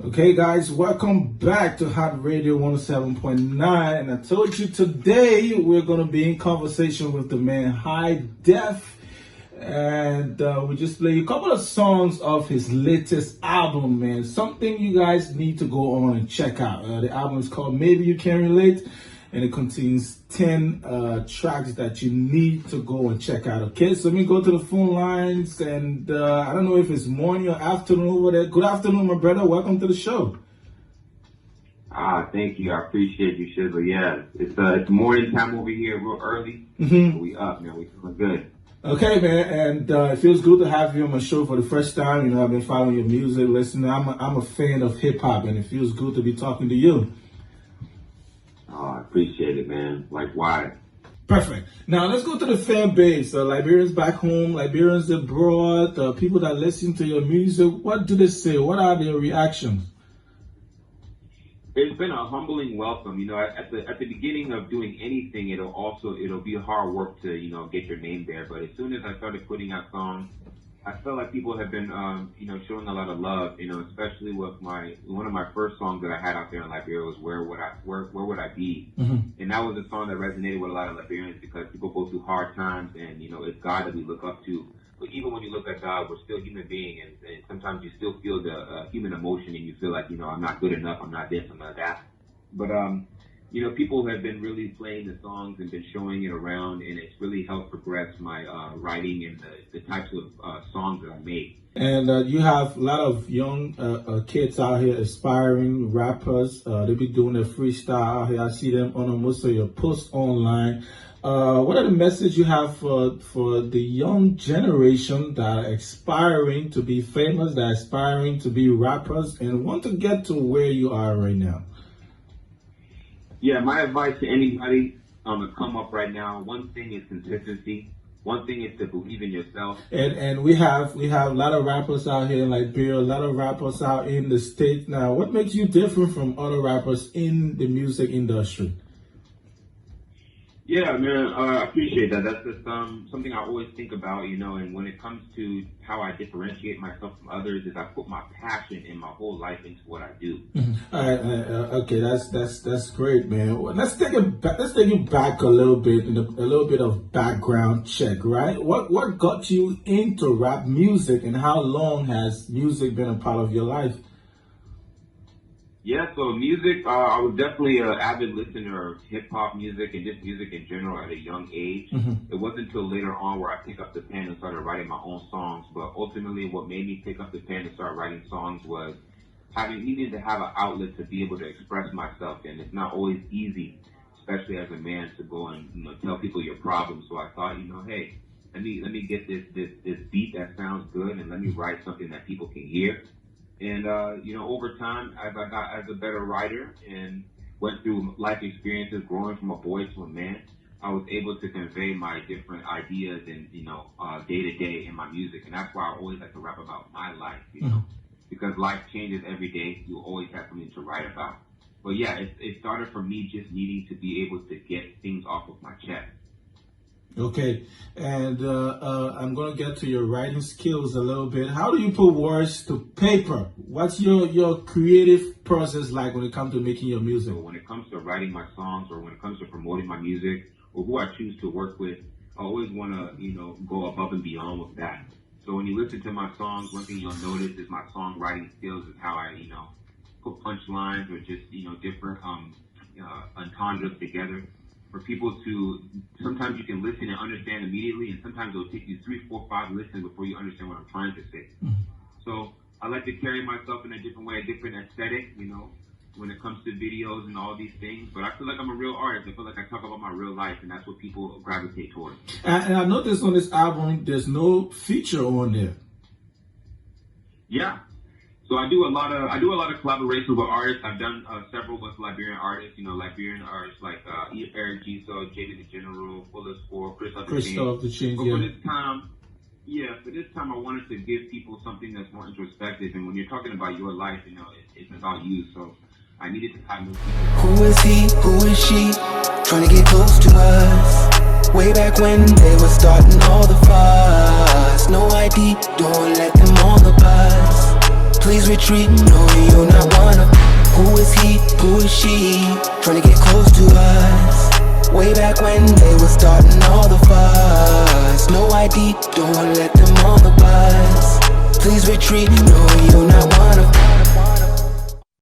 Okay, guys, welcome back to Hott Radio 107.9. And I told you today we're going to be in conversation with the man Hott FM. And we just played a couple of songs of his latest album, man. Something you guys need to go on and check out. The album is called Maybe You Can Relate, and it contains 10 tracks that you need to go and check out. Okay, so let me go to the phone lines, and I don't know if it's morning or afternoon over there. Good afternoon, my brother. Welcome to the show. Thank you. I appreciate you, Shizzle. Yeah, it's morning time over here, real early. Mm-hmm. We up, man. We feeling good. Okay, man, and it feels good to have you on my show for the first time. You know, I've been following your music, listening. I'm a fan of hip hop, and it feels good to be talking to you. Oh, I appreciate it, man. Likewise. Perfect. Now let's go to the fan base. Liberians back home, Liberians abroad, people that listen to your music. What do they say? What are their reactions? It's been a humbling welcome. You know, at the beginning of doing anything, it'll be hard work to get your name there. But as soon as I started putting out songs, I felt like people have been showing a lot of love. Especially with one of my first songs that I had out there in Liberia was Where Would I Be? Mm-hmm. And that was a song that resonated with a lot of Liberians because people go through hard times, and it's God that we look up to. But even when you look at God, we're still human beings, and sometimes you still feel the human emotion, and you feel like, I'm not good enough, I'm not this, I'm not that. But, people have been really playing the songs and been showing it around, and it's really helped progress my writing and the types of songs that I make. And you have a lot of young kids out here, aspiring rappers. They be doing their freestyle out here. I see them on most of your posts online. What are the messages you have for the young generation that are aspiring to be famous, that are aspiring to be rappers, and want to get to where you are right now? Yeah, my advice to anybody to come up right now, one thing is consistency. One thing is to believe in yourself. And we have a lot of rappers out here in Liberia, a lot of rappers out in the States now. What makes you different from other rappers in the music industry? Yeah, man, I appreciate that. That's just something I always think about, and when it comes to how I differentiate myself from others is I put my passion and my whole life into what I do. Mm-hmm. All right, okay, that's great, man. Well, let's take it back a little bit, a little bit of background check, right? What got you into rap music, and how long has music been a part of your life? Yeah, so music, I was definitely an avid listener of hip-hop music and just music in general at a young age. Mm-hmm. It wasn't until later on where I picked up the pen and started writing my own songs, but ultimately what made me pick up the pen and start writing songs was needing to have an outlet to be able to express myself, and it's not always easy, especially as a man, to go and tell people your problems. So I thought, hey, let me get this beat that sounds good, and let me write something that people can hear. And, over time, as I got as a better writer and went through life experiences, growing from a boy to a man, I was able to convey my different ideas and, day to day in my music. And that's why I always like to rap about my life, because life changes every day. You always have something to write about. But yeah, it started from me just needing to be able to get things off of my chest. Okay, and I'm going to get to your writing skills a little bit. How do you put words to paper? What's your creative process like when it comes to making your music? So when it comes to writing my songs, or when it comes to promoting my music, or who I choose to work with, I always want to, go above and beyond with that. So when you listen to my songs, one thing you'll notice is my songwriting skills is how I, put punchlines or just, different entendres together. For people to, sometimes you can listen and understand immediately, and sometimes it'll take you 3, 4, 5 listens before you understand what I'm trying to say. Mm-hmm. So I like to carry myself in a different way, a different aesthetic, when it comes to videos and all these things. But I feel like I'm a real artist. I feel like I talk about my real life, and that's what people gravitate towards. And I noticed on this album, there's no feature on there. Yeah. So I do a lot of collaborations with artists. I've done several with Liberian artists. Liberian artists like Eric G. So, JD the General, Fuller Score, Christoph the Change. But for this time, I wanted to give people something that's more introspective. And when you're talking about your life, it's about you. So I needed to have new people. Who is he? Who is she? Trying to get close to us. Way back when they were starting all the fuss. No ID, don't let them on the Please retreat, no, you're not one of. Who is he, who is she, trying to get close to us? Way back when they were starting all the fuss. No ID, don't wanna let them on the bus. Please retreat, no, you're not one of.